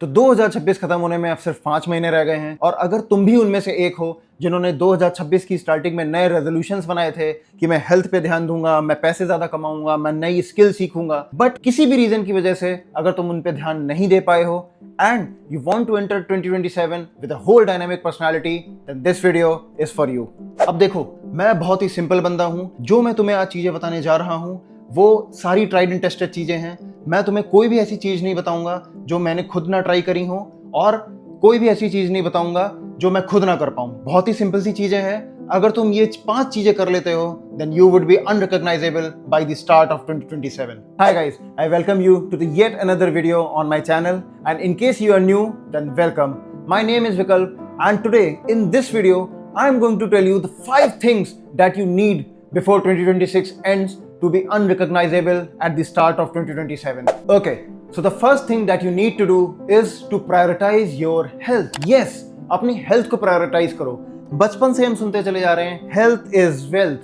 तो 2026 खत्म होने में अब सिर्फ 5 महीने रह गए हैं और अगर तुम भी उनमें से एक हो जिन्होंने 2026 की स्टार्टिंग में नए रेजोल्यूशंस बनाए थे कि मैं हेल्थ पे ध्यान दूंगा, मैं पैसे ज्यादा कमाऊंगा, मैं नई स्किल सीखूंगा, बट किसी भी रीजन की वजह से अगर तुम उन पे ध्यान नहीं दे पाए हो and you want to enter 2027 with a whole dynamic personality, then this video is for you. अब देखो, मैं बहुत ही सिंपल बंदा हूं। जो मैं तुम्हें आज चीजें बताने जा रहा हूं वो सारी ट्राइड एंड टेस्टेड चीजें हैं। मैं तुम्हें कोई भी ऐसी चीज नहीं बताऊंगा जो मैंने खुद ना ट्राई करी हो और कोई भी ऐसी चीज नहीं बताऊंगा जो मैं खुद ना कर पाऊं। बहुत ही सिंपल सी चीजें हैं। अगर तुम ये 5 चीजें कर लेते हो then you would be unrecognizable by the start of 2027. Hi guys, I welcome you to the yet another video on my channel, and in case you are new, then welcome. My name is Vikalp, and today in this video I am going to tell you the 5 things that you need before 2026 ends to be unrecognizable at the start of 2027. Okay, so the first thing that you need to do is to prioritize your health. Yes, अपनी health को prioritise करो। बचपन से हम सुनते चले जा रहे हैं health is wealth,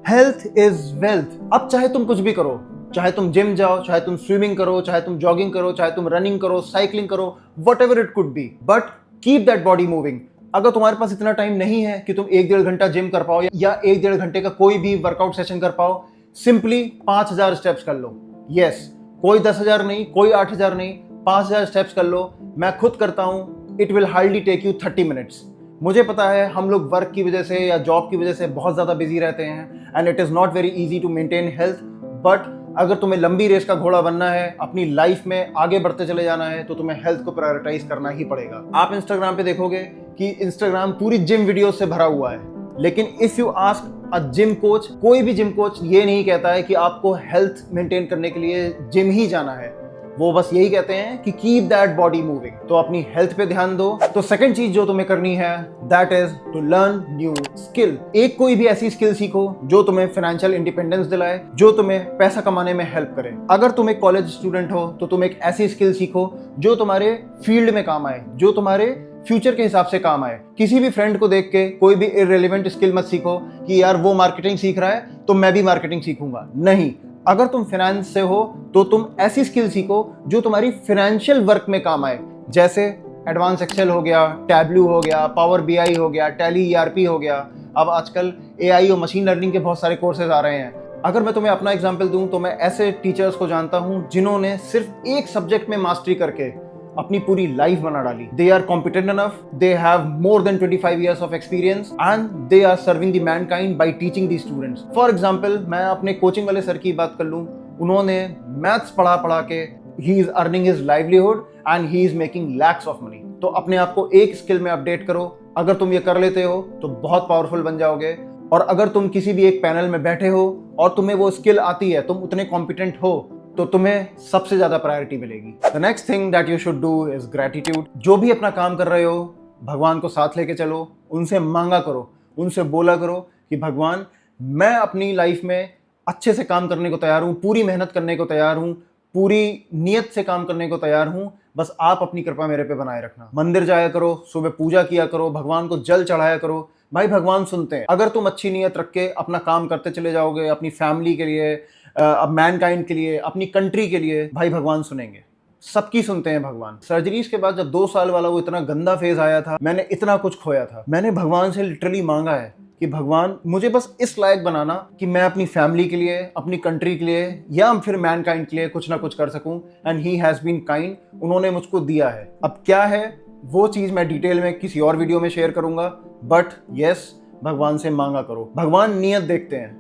health is wealth. अब चाहे तुम कुछ भी करो, चाहे तुम जिम जाओ, चाहे तुम स्विमिंग करो, चाहे तुम जॉगिंग करो, चाहे तुम रनिंग करो, साइकिलिंग करो, whatever it could be, but keep that body moving. अगर तुम्हारे पास इतना टाइम नहीं है कि तुम 1-1.5 घंटा जिम कर पाओ या 1-1.5 घंटे का कोई भी वर्कआउट सेशन कर पाओ, सिंपली 5000 स्टेप्स कर लो। यस, कोई 10,000 नहीं, कोई 8,000 नहीं, 5000 स्टेप्स कर लो। मैं खुद करता हूं। It will hardly take you 30 minutes. मुझे पता है हम लोग वर्क की वजह से या जॉब की वजह से बहुत ज़्यादा बिजी रहते हैं and it is not very easy to maintain health, but अगर तुम्हें लंबी रेस का घोड़ा बनना है, अपनी लाइफ में आगे बढ़ते चले जाना है, तो तुम्हें हेल्थ को प्रायोरिटाइज करना ही पड़ेगा। आप इंस्टाग्राम पे देखोगे कि इंस्टाग्राम पूरी जिम वीडियो से भरा हुआ है, लेकिन if you ask a gym coach, कोई भी जिम कोच ये नहीं कहता है कि आपको हेल्थ मेंटेन करने के लिए जिम ही जाना है। वो बस यही कहते हैं कि कीप दैट बॉडी मूविंग। तो अपनी हेल्थ पे ध्यान दो। तो सेकंड चीज जो तुम्हें करनी है that is to learn new skill. एक कोई भी ऐसी स्किल सीखो जो तुम्हें फाइनेंशियल इंडिपेंडेंस दिलाए, जो तुम्हें पैसा कमाने में हेल्प करे। अगर तुम एक कॉलेज स्टूडेंट हो तो तुम एक ऐसी स्किल सीखो जो तुम्हारे फील्ड में काम आए, जो तुम्हारे फ्यूचर के हिसाब से काम आए। किसी भी फ्रेंड को देख के कोई भी इररिलेवेंट स्किल मत सीखो कि यार वो मार्केटिंग सीख रहा है तो मैं भी मार्केटिंग सीखूंगा। नहीं, अगर तुम फाइनेंस से हो तो तुम ऐसी स्किल सीखो जो तुम्हारी फाइनेंशियल वर्क में काम आए, जैसे एडवांस एक्सेल हो गया, टैब्लू हो गया, पावर बीआई हो गया, टैली ईआरपी हो गया। अब आजकल एआई और मशीन लर्निंग के बहुत सारे कोर्सेज आ रहे हैं। अगर मैं तुम्हें अपना एग्जांपल दूं तो मैं ऐसे टीचर्स को जानता हूं जिन्होंने सिर्फ एक सब्जेक्ट में मास्टरी करके अपनी पूरी लाइफ बना डाली। They are competent enough, they have more than 25 years of experience and they are serving the mankind by teaching the students. For example, मैं अपने कोचिंग वाले सर की बात कर लूं, उन्होंने मैथ्स पढ़ा पढ़ा के he is earning his livelihood and he is making lakhs of money. तो अपने आप को एक स्किल में अपडेट करो। अगर तुम ये कर लेते हो तो बहुत पावरफुल बन जाओगे। और अगर तुम किसी भी एक पैनल में बैठे हो और तुम्हें वो स्किल आती है, तुम उतने कॉम्पिटेंट हो, तो तुम्हें सबसे ज्यादा प्रायोरिटी मिलेगी। The next thing that you should do is gratitude. जो भी अपना काम कर रहे हो, भगवान को साथ लेके चलो, उनसे मांगा करो, उनसे बोला करो कि भगवान, मैं अपनी लाइफ में अच्छे से काम करने को तैयार हूँ, पूरी मेहनत करने को तैयार हूँ, पूरी नियत से काम करने को तैयार हूँ, बस आप अपनी कृपा मेरे पे बनाए रखना। मंदिर जाया करो, सुबह पूजा किया करो, भगवान को जल चढ़ाया करो। भाई भगवान सुनते हैं। अगर तुम अच्छी नियत रख के अपना काम करते चले जाओगे, अपनी फैमिली के लिए, अब मैनकाइंड के लिए, अपनी कंट्री के लिए, भाई भगवान सुनेंगे। सबकी सुनते हैं भगवान। सर्जरीज के बाद जब 2 साल वाला वो इतना गंदा फेज आया था, मैंने इतना कुछ खोया था। मैंने भगवान से लिटरली मांगा है कि भगवान मुझे बस इस लायक बनाना कि मैं अपनी फैमिली के लिए, अपनी कंट्री के लिए या फिर मैनकाइंड के लिए कुछ ना कुछ कर सकूं। And he has been kind. उन्होंने मुझको दिया है। अब क्या है वो चीज मैं डिटेल में किसी और वीडियो में शेयर करूंगा, बट यस, भगवान से मांगा करो। भगवान नियत देखते हैं।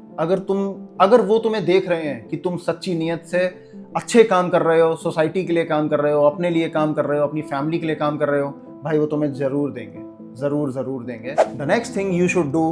अगर वो तुम्हें देख रहे हैं कि तुम सच्ची नियत से अच्छे काम कर रहे हो, सोसाइटी के लिए काम कर रहे हो, अपने लिए काम कर रहे हो, अपनी फैमिली के लिए काम कर रहे हो, भाई वो तुम्हें जरूर देंगे, जरूर देंगे। The next thing you should do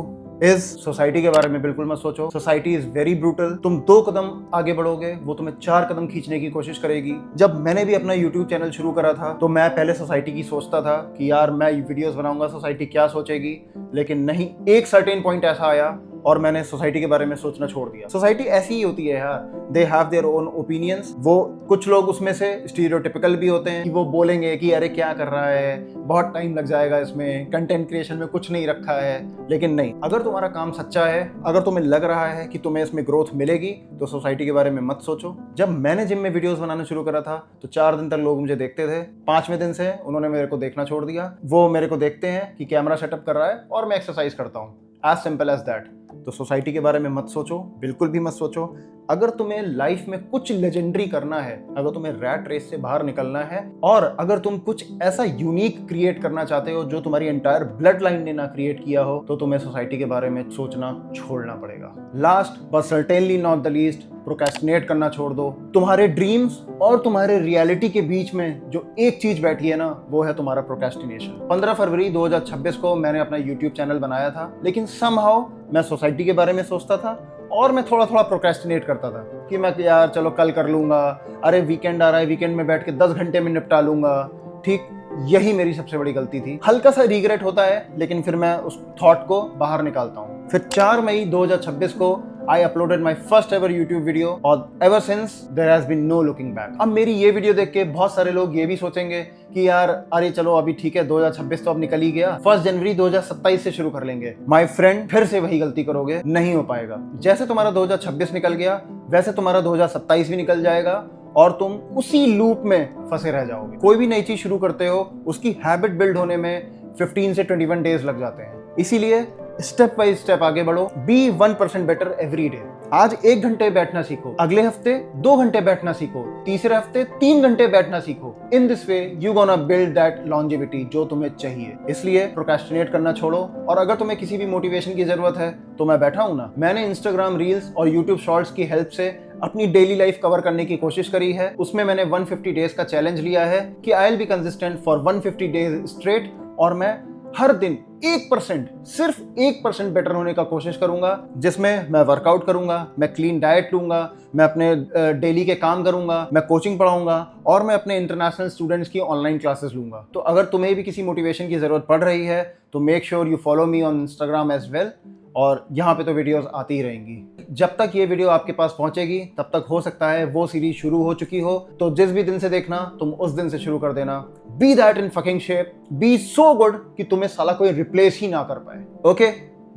is, society के बारे में बिल्कुल मत सोचो। Society is very brutal. तुम 2 कदम आगे बढ़ोगे, वो तुम्हें 4 कदम खींचने की कोशिश करेगी। जब मैंने भी अपना यूट्यूब चैनल शुरू करा था तो मैं पहले सोसाइटी की सोचता था कि यार मैं वीडियोस बनाऊंगा, सोसाइटी क्या सोचेगी, लेकिन नहीं, एक सर्टेन पॉइंट ऐसा आया और मैंने सोसाइटी के बारे में सोचना छोड़ दिया। सोसाइटी ऐसी ही होती है यार, they have their own opinions. वो कुछ लोग उसमें से स्टीरियोटिपिकल भी होते हैं कि वो बोलेंगे कि अरे क्या कर रहा है, बहुत टाइम लग जाएगा इसमें, कंटेंट क्रिएशन में कुछ नहीं रखा है। लेकिन नहीं, अगर तुम्हारा काम सच्चा है, अगर तुम्हें लग रहा है कि तुम्हें इसमें ग्रोथ मिलेगी, तो सोसाइटी के बारे में मत सोचो। जब मैंने जिम में वीडियोस बनाना शुरू करा था तो 4 दिन तक लोग मुझे देखते थे। 5वें दिन से उन्होंने मेरे को देखना छोड़ दिया। वो मेरे को देखते हैं कि कैमरा सेटअप कर रहा है और मैं एक्सरसाइज करता हूँ। As simple as that. तो सोसाइटी के बारे में मत सोचो, बिल्कुल भी मत सोचो। अगर तुम्हें लाइफ में कुछ लेजेंडरी करना है, अगर तुम्हें रैट रेस से बाहर निकलना है, और अगर तुम कुछ ऐसा यूनिक क्रिएट करना चाहते हो जो तुम्हारी एंटायर ब्लड लाइन ने ना क्रिएट किया हो, तो तुम्हें सोसाइटी के बारे में सोचना छोड़ना पड़ेगा। Last but certainly not the least, procrastinate करना छोड़ दो। तुम्हारे ड्रीम्स और तुम्हारे रियलिटी के बीच में जो एक चीज बैठी है ना, वो है तुम्हारा प्रोक्रेस्टिनेशन। 15 फरवरी 2026 को मैंने अपना यूट्यूब चैनल बनाया था, लेकिन समहाउ मैं सोसाइटी के बारे में सोचता था और मैं थोड़ा थोड़ा प्रोक्रेस्टिनेट करता था कि मैं यार चलो कल कर लूंगा, अरे वीकेंड आ रहा है, वीकेंड में बैठ के 10 घंटे में निपटा लूंगा। ठीक यही मेरी सबसे बड़ी गलती थी। हल्का सा रिग्रेट होता है, लेकिन फिर मैं उस थॉट को बाहर निकालता हूँ। फिर 4 मई 2026 को I uploaded my first ever YouTube video और ever since there has been no looking back। अब मेरी ये वीडियो देख के बहुत सारे लोग ये भी सोचेंगे कि यार अरे चलो अभी ठीक है, 2026 तो अब निकल ही गया, 1 जनवरी 2027 से शुरू कर लेंगे। माय फ्रेंड, फिर से वही गलती करोगे, नहीं हो पाएगा। जैसे तुम्हारा 2026 निकल गया, वैसे तुम्हारा 2027 भी निकल जाएगा और तुम उसी लूप में फंसे रह जाओगे। कोई भी नई चीज शुरू करते हो, उसकी हैबिट बिल्ड होने में 15 से 21 डेज लग जाते हैं। इसीलिए स्टेप बाय स्टेप आगे बढ़ो। Be 1% better every day. आज 1 घंटे बैठना सीखो, अगले हफ्ते 2 घंटे बैठना सीखो, तीसरे हफ्ते 3 घंटे बैठना सीखो। In this way you gonna build that longevity जो तुम्हें चाहिए। इसलिए प्रोक्रेस्टिनेट करना छोड़ो। और अगर तुम्हें किसी भी मोटिवेशन की जरूरत है तो मैं बैठा हूं ना। मैंने इंस्टाग्राम रील्स और यूट्यूब शॉर्ट्स की हेल्प से अपनी डेली लाइफ कवर करने की कोशिश करी है। उसमें मैंने 150 डेज का चैलेंज लिया है कि I will be consistent for 150 days straight, और मैं हर दिन 1%, सिर्फ 1% बेटर होने का कोशिश करूंगा, जिसमें मैं वर्कआउट करूंगा, मैं क्लीन डाइट लूंगा, मैं अपने डेली के काम करूंगा, मैं कोचिंग पढ़ाऊंगा और मैं अपने इंटरनेशनल स्टूडेंट्स की ऑनलाइन क्लासेस लूंगा। तो अगर तुम्हें भी किसी मोटिवेशन की जरूरत पड़ रही है तो make sure you follow me on Instagram as well, और यहाँ पे तो वीडियोस आती ही रहेंगी। जब तक ये वीडियो आपके पास पहुंचेगी तब तक हो सकता है वो सीरीज शुरू हो चुकी हो, तो जिस भी दिन से देखना तुम उस दिन से शुरू कर देना। Be that in fucking shape, be so good कि तुम्हें साला कोई रिप्लेस ही ना कर पाए। ओके,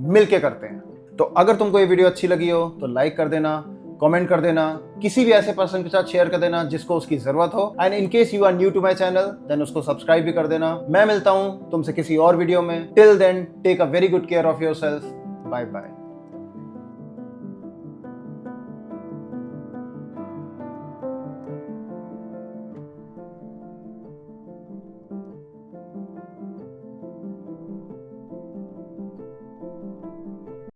मिलके करते हैं। तो अगर तुमको ये वीडियो अच्छी लगी हो तो लाइक कर देना, कमेंट कर देना, किसी भी ऐसे पर्सन के साथ शेयर कर देना जिसको उसकी जरूरत हो, and in case you are new to my channel then उसको सब्सक्राइब भी कर देना। मैं मिलता हूं तुमसे किसी और वीडियो में। Till then take a very good care of yourself. Bye bye.